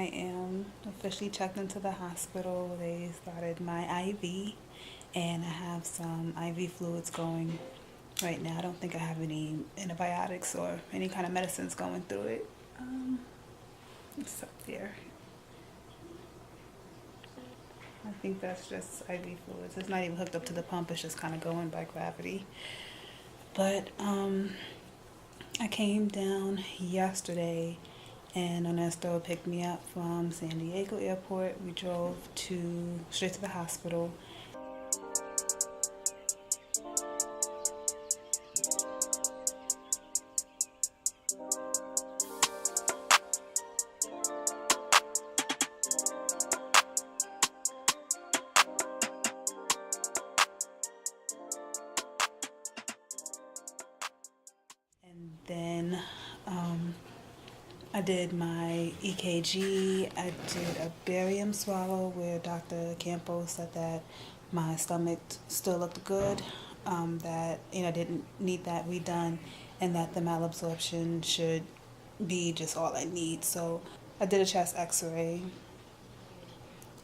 I am officially checked into the hospital. They started my IV, and I have some IV fluids going right now. I don't think I have any antibiotics or any kind of medicines going through it. It's up there. I think that's just IV fluids. It's not even hooked up to the pump. It's just kind of going by gravity. But I came down yesterday, and Ernesto picked me up from San Diego Airport. We drove straight to the hospital. And then I did my EKG. I did a barium swallow where Dr. Campos said that my stomach still looked good, that I didn't need that redone, and that the malabsorption should be just all I need. So I did a chest x-ray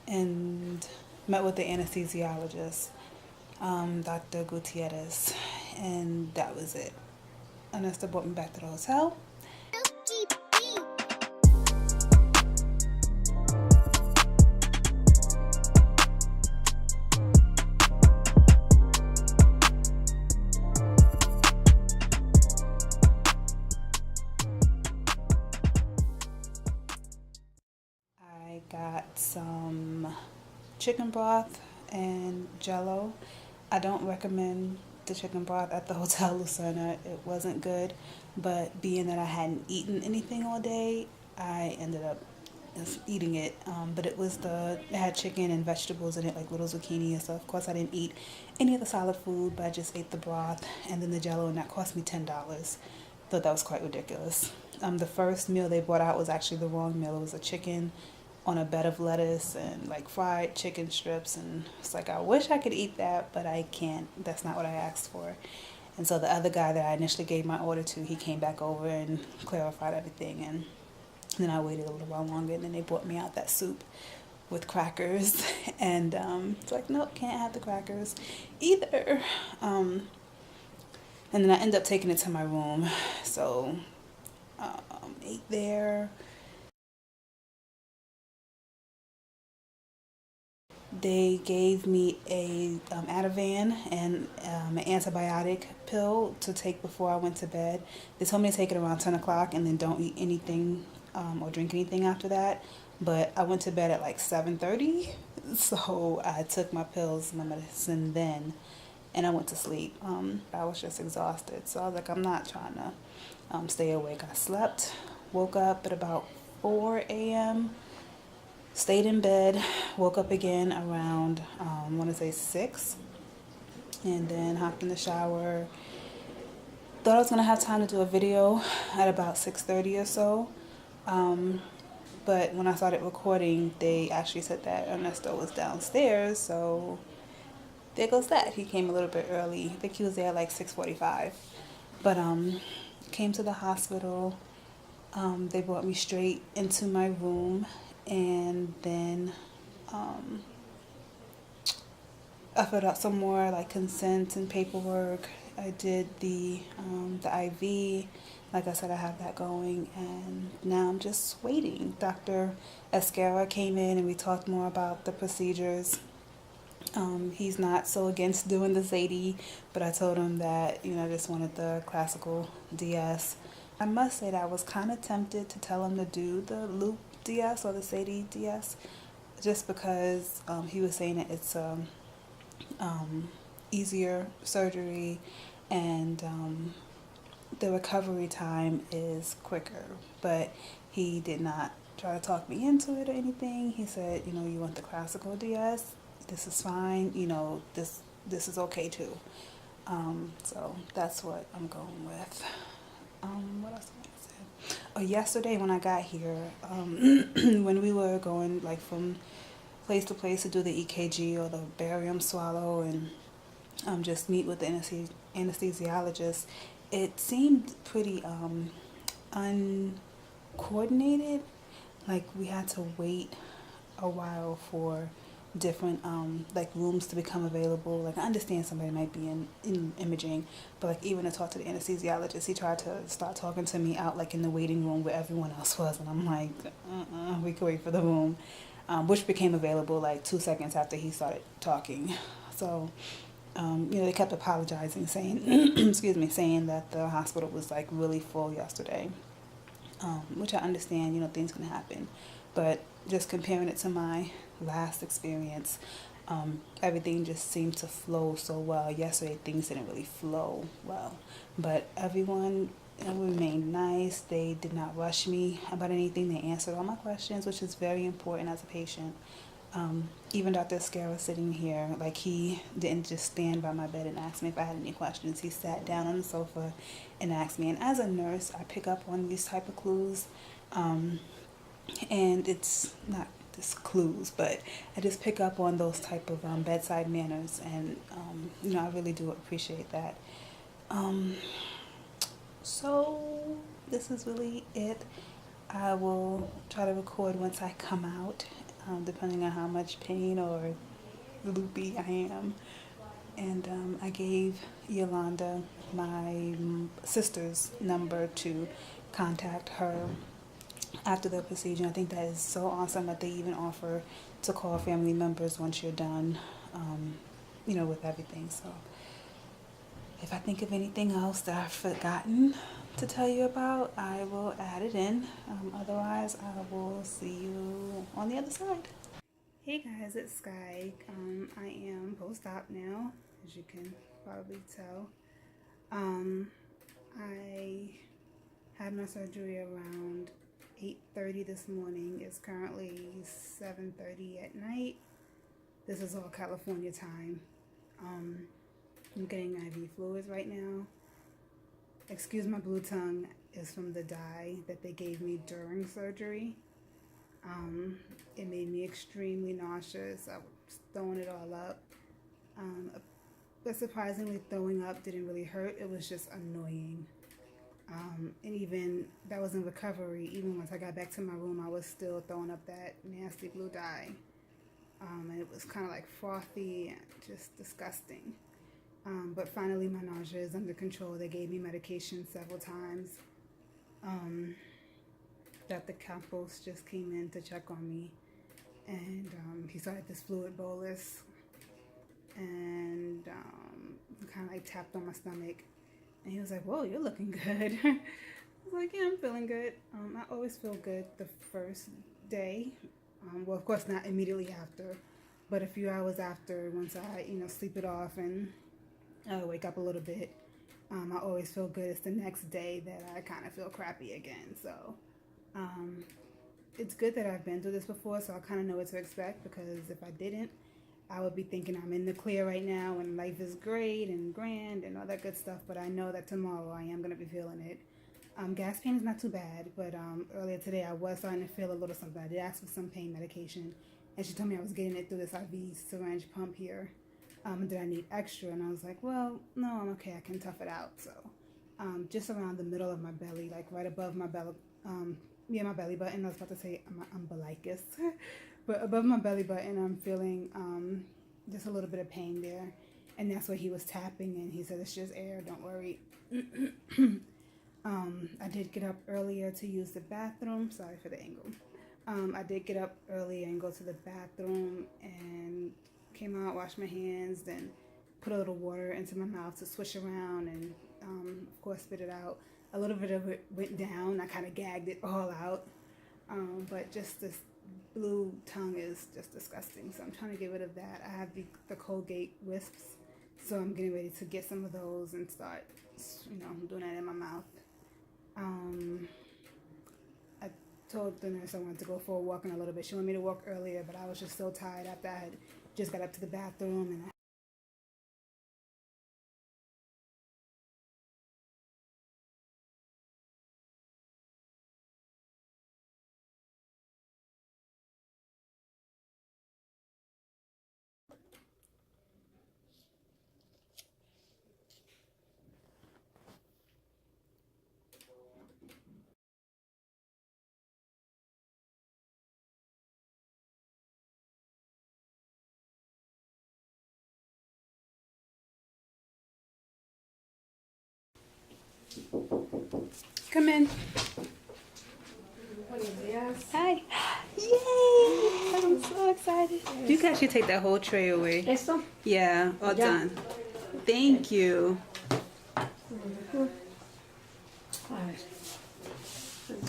and met with the anesthesiologist, Dr. Gutierrez, and that was it. Ernesto brought me back to the hotel. I got some chicken broth and Jello. I don't recommend the chicken broth at the Hotel Lucerne. It wasn't good, but being that I hadn't eaten anything all day, I ended up eating it. But it had chicken and vegetables in it, like little zucchini and stuff. Of course, I didn't eat any of the solid food, but I just ate the broth and then the Jello, and that cost me $10. Thought that was quite ridiculous. The first meal they brought out was actually the wrong meal. It was a chicken on a bed of lettuce and like fried chicken strips, and it's like, I wish I could eat that, but I can't. That's not what I asked for. And so the other guy that I initially gave my order to, he came back over and clarified everything, and then I waited a little while longer, and then they brought me out that soup with crackers, and it's like, nope, can't have the crackers either. And then I ended up taking it to my room, so ate there. They gave me a Ativan and an antibiotic pill to take before I went to bed. They told me to take it around 10 o'clock and then don't eat anything or drink anything after that. But I went to bed at like 7:30, so I took my pills, my medicine then, and I went to sleep. I was just exhausted, so I was like, I'm not trying to stay awake. I slept, woke up at about 4 a.m., stayed in bed, woke up again around, I want to say 6, and then hopped in the shower. Thought I was going to have time to do a video at about 6:30 or so, but when I started recording, they actually said that Ernesto was downstairs, so there goes that. He came a little bit early. I think he was there at like 6:45, but came to the hospital. They brought me straight into my room, and then I filled out some more like consent and paperwork. I did the IV. Like I said, I have that going, and now I'm just waiting. Dr. Esquerra came in and we talked more about the procedures. He's not so against doing the Zadie, but I told him that, I just wanted the classical DS. I must say that I was kind of tempted to tell him to do the loop DS or the Zadie DS, just because he was saying that it's easier surgery, and the recovery time is quicker. But he did not try to talk me into it or anything. He said, you want the classical DS, this is fine, this is okay too. So that's what I'm going with. What else am I gonna say? Oh, yesterday when I got here, when we were going like from place to place to do the EKG or the barium swallow and just meet with the anesthesiologist, it seemed pretty uncoordinated. like we had to wait a while for different like rooms to become available. Like I understand somebody might be in imaging, but like even to talk to the anesthesiologist, he tried to start talking to me out like in the waiting room where everyone else was, and I'm like, we could wait for the room, which became available like 2 seconds after he started talking. So they kept apologizing, saying, excuse me, saying that the hospital was like really full yesterday, which I understand, things can happen. But just comparing it to my last experience, everything just seemed to flow so well. Yesterday, things didn't really flow well, but everyone remained nice. They did not rush me about anything. They answered all my questions, which is very important as a patient. Even Dr. Esquerra sitting here, like he didn't just stand by my bed and ask me if I had any questions. He sat down on the sofa and asked me. And as a nurse, I pick up on these type of clues. And it's not just clues, but I just pick up on those type of bedside manners. And, I really do appreciate that. So this is really it. I will try to record once I come out, depending on how much pain or loopy I am. And I gave Yolanda my sister's number to contact her after the procedure. I think that is so awesome that they even offer to call family members once you're done, with everything. So if I think of anything else that I've forgotten to tell you about, I will add it in. Otherwise, I will see you on the other side. Hey guys, it's Sky. I am post-op now, as you can probably tell. I had my surgery around 8:30 this morning. It's currently 7:30 at night. This is all California time. I'm getting IV fluids right now. Excuse my blue tongue, is from the dye that they gave me during surgery. It made me extremely nauseous. I was throwing it all up. But surprisingly, throwing up didn't really hurt. It was just annoying. And even that was in recovery. Even once I got back to my room, I was still throwing up that nasty blue dye. And it was kind of like frothy and just disgusting. But finally, my nausea is under control. They gave me medication several times. Dr. Campos just came in to check on me, and he started this fluid bolus, and kind of like tapped on my stomach, and he was like, "Whoa, you're looking good." I was like, "Yeah, I'm feeling good." I always feel good the first day. Well, of course, not immediately after, but a few hours after, once I, sleep it off and wake up a little bit, I always feel good. It's the next day that I kind of feel crappy again. So it's good that I've been through this before, so I kind of know what to expect, because if I didn't, I would be thinking I'm in the clear right now and life is great and grand and all that good stuff, but I know that tomorrow I am going to be feeling it. Gas pain is not too bad, but earlier today I was starting to feel a little something. I did ask for some pain medication, and she told me I was getting it through this IV syringe pump here. Did I need extra? And I was like, well, no, I'm okay. I can tough it out. So just around the middle of my belly, like right above my belly, my belly button. I was about to say my umbilicus, but above my belly button, I'm feeling just a little bit of pain there. And that's where he was tapping, and he said, "It's just air. Don't worry." I did get up earlier to use the bathroom. Sorry for the angle. I did get up earlier and go to the bathroom, and came out, washed my hands, then put a little water into my mouth to swish around, and of course spit it out. A little bit of it went down. I kind of gagged it all out. But just this blue tongue is just disgusting. So I'm trying to get rid of that. I have the Colgate wisps, so I'm getting ready to get some of those and start, doing that in my mouth. I told the nurse I wanted to go for a walk in a little bit. She wanted me to walk earlier, but I was just so tired after I had just got up to the bathroom and I Come in. Hi. Yay! I'm so excited. You guys should take that whole tray away. ¿Esto? Yeah, all done. Thank you.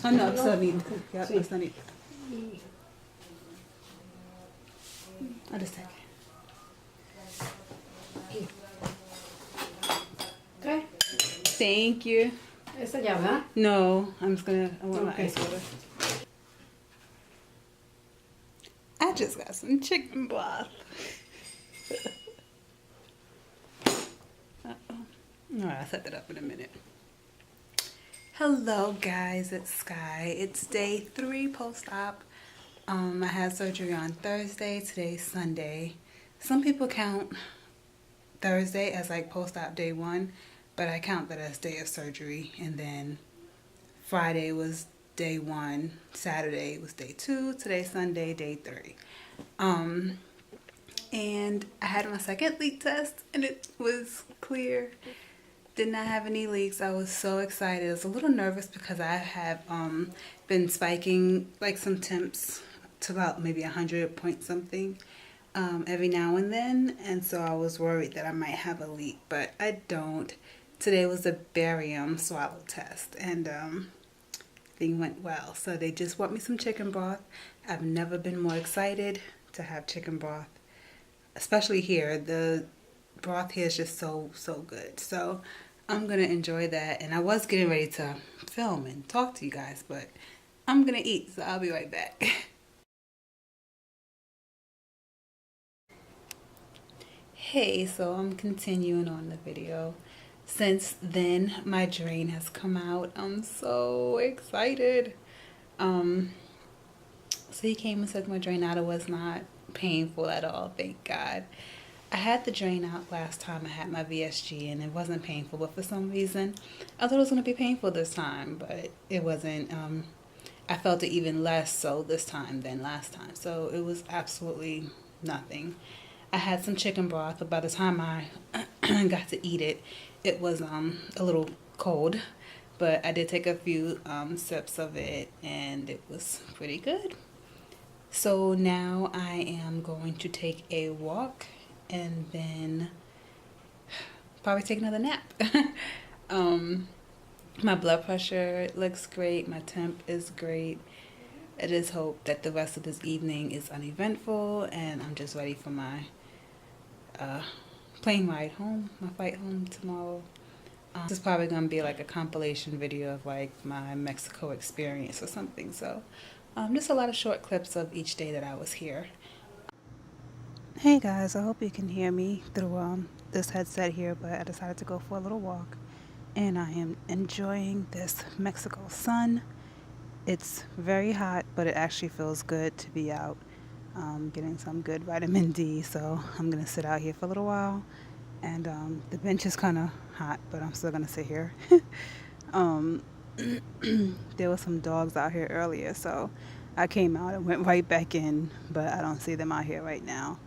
Oh no, it's not neat. Yeah, it's not neat. I'll just take it. Okay. Thank you. Esta ya, ¿verdad? No, I want my ice water. I just got some chicken broth. Alright, I'll set that up in a minute. Hello guys, it's Sky. It's day 3 post-op. I had surgery on Thursday. Today's Sunday. Some people count Thursday as like post-op day 1, but I count that as day of surgery. And then Friday was day 1, Saturday was day 2, today's Sunday, day 3. And I had my second leak test and it was clear. Did not have any leaks. I was so excited. I was a little nervous because I have been spiking like some temps to about maybe 100 point something every now and then, and so I was worried that I might have a leak, but I don't. Today was a barium swallow test, and thing went well. So they just brought me some chicken broth. I've never been more excited to have chicken broth, especially here. The broth here is just so good. So I'm gonna enjoy that, and I was getting ready to film and talk to you guys, but I'm gonna eat, so I'll be right back. Hey, so I'm continuing on the video. Since then, my drain has come out. I'm so excited. So he came and took my drain out. It was not painful at all, thank God. I had the drain out last time I had my VSG and it wasn't painful, but for some reason I thought it was going to be painful this time, but it wasn't. I felt it even less so this time than last time, so it was absolutely nothing. I had some chicken broth, but by the time I got to eat it, it was a little cold, but I did take a few sips of it and it was pretty good. So now I am going to take a walk and then probably take another nap. My blood pressure looks great. My temp is great. I just hope that the rest of this evening is uneventful and I'm just ready for my plane ride home, my flight home tomorrow. This is probably going to be like a compilation video of like my Mexico experience or something. So just a lot of short clips of each day that I was here. Hey guys, I hope you can hear me through this headset here, but I decided to go for a little walk and I am enjoying this Mexico sun. It's very hot, but it actually feels good to be out getting some good vitamin D. So I'm gonna sit out here for a little while, and the bench is kind of hot, but I'm still gonna sit here. There were some dogs out here earlier, so I came out and went right back in, but I don't see them out here right now.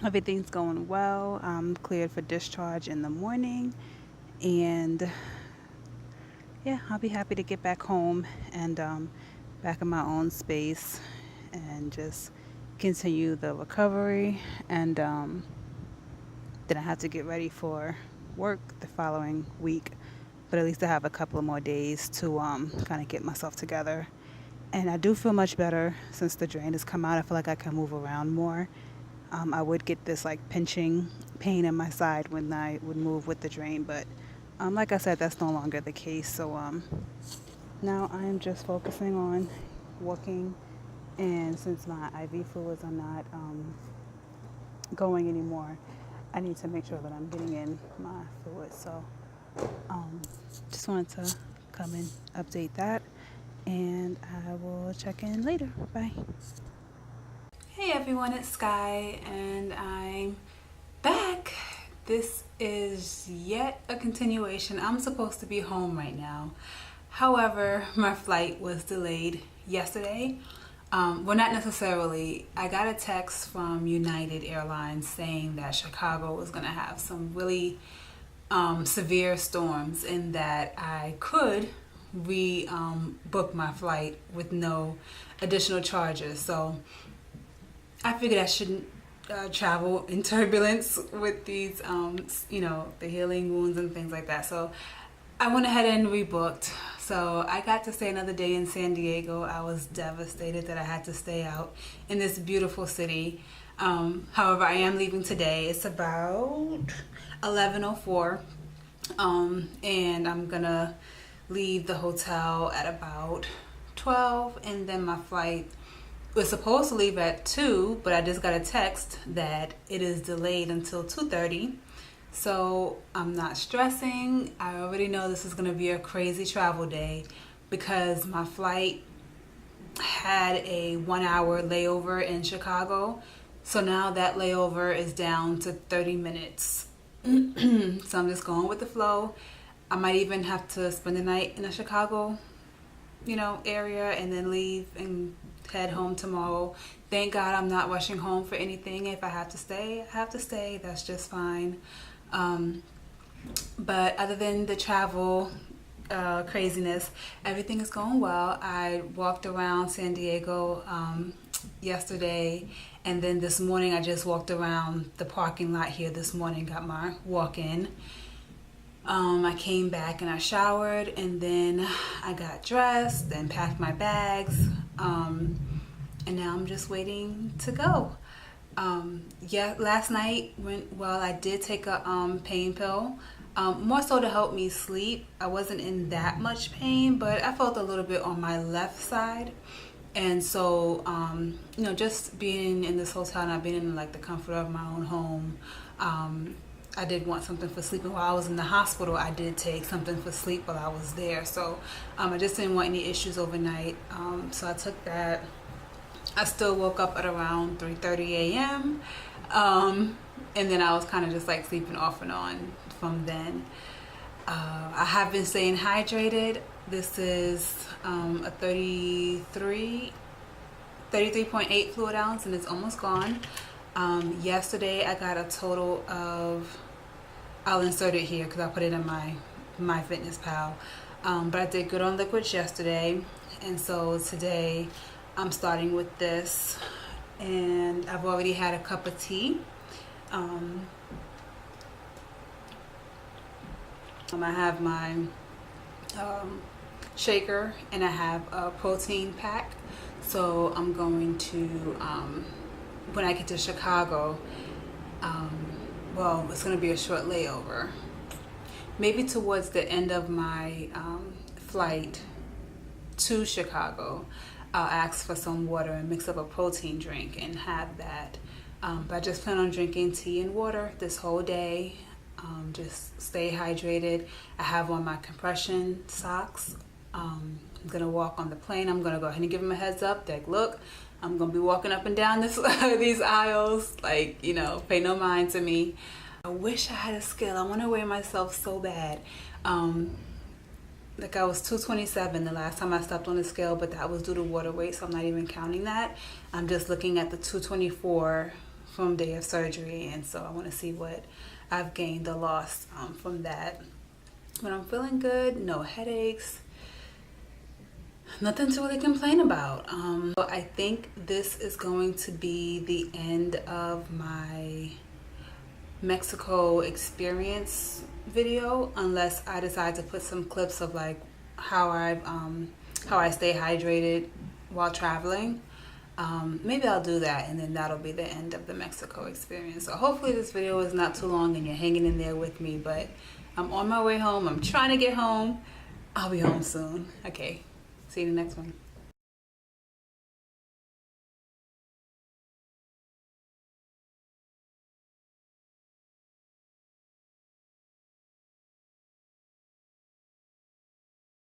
Everything's going well. I'm cleared for discharge in the morning, and yeah, I'll be happy to get back home and back in my own space and just continue the recovery. And then I have to get ready for work the following week, but at least I have a couple of more days to kind of get myself together. And I do feel much better since the drain has come out. I feel like I can move around more. I would get this like pinching pain in my side when I would move with the drain, but like I said, that's no longer the case. So now I am just focusing on walking, and since my IV fluids are not going anymore, I need to make sure that I'm getting in my fluids. So just wanted to come and update that, and I will check in later. Bye. Hey everyone, it's Sky and I'm back. This is yet a continuation. I'm supposed to be home right now. However, my flight was delayed yesterday. Well, not necessarily. I got a text from United Airlines saying that Chicago was going to have some really severe storms, and that I could book my flight with no additional charges. So I figured I shouldn't travel in turbulence with these, you know, the healing wounds and things like that. So I went ahead and rebooked. So I got to stay another day in San Diego. I was devastated that I had to stay out in this beautiful city. However, I am leaving today. It's about 11:04, and I'm gonna leave the hotel at about 12, and then my flight was supposed to leave at 2, but I just got a text that it is delayed until 2:30. So I'm not stressing. I already know this is going to be a crazy travel day because my flight had a 1-hour layover in Chicago. So now that layover is down to 30 minutes. So I'm just going with the flow. I might even have to spend the night in a Chicago, you know, area, and then leave and head home tomorrow. Thank God I'm not rushing home for anything. If I have to stay, I have to stay. That's just fine. But other than the travel craziness, everything is going well. I walked around San Diego yesterday, and then this morning I just walked around the parking lot here this morning, got my walk in. I came back and I showered, and then I got dressed and packed my bags, and now I'm just waiting to go. Yeah, last night I did take a pain pill, more so to help me sleep. I wasn't in that much pain, but I felt a little bit on my left side. And so, you know, just being in this hotel and I've been in like the comfort of my own home, I did want something for sleeping. While I was in the hospital, I did take something for sleep while I was there. So I just didn't want any issues overnight. So I took that. I still woke up at around 3:30 a.m. And then I was kind of just like sleeping off and on from then. I have been staying hydrated. This is a 33.8 fluid ounce, and it's almost gone. Yesterday I got a total of, I'll insert it here because I put it in my Fitness Pal. But I did good on liquids yesterday, and so today I'm starting with this, and I've already had a cup of tea. I have my shaker, and I have a protein pack. So I'm going to, when I get to Chicago, well, it's going to be a short layover. Maybe towards the end of my flight to Chicago, I'll ask for some water and mix up a protein drink and have that. But I just plan on drinking tea and water this whole day. Just stay hydrated. I have on my compression socks. I'm gonna walk on the plane. I'm gonna go ahead and give them a heads up. Like, look, I'm gonna be walking up and down these aisles. Like, you know, pay no mind to me. I wish I had a scale. I want to weigh myself so bad. Like, I was 227 the last time I stepped on the scale, but that was due to water weight, so I'm not even counting that. I'm just looking at the 224 from day of surgery, and so I want to see what I've gained or lost from that. But I'm feeling good, no headaches, nothing to really complain about. So I think this is going to be the end of my Mexico experience video, unless I decide to put some clips of like how I stay hydrated while traveling. Maybe I'll do that, and then that'll be the end of the Mexico experience. So hopefully this video is not too long and you're hanging in there with me, but I'm on my way home. I'm trying to get home. I'll be home soon. Okay, see you in the next one.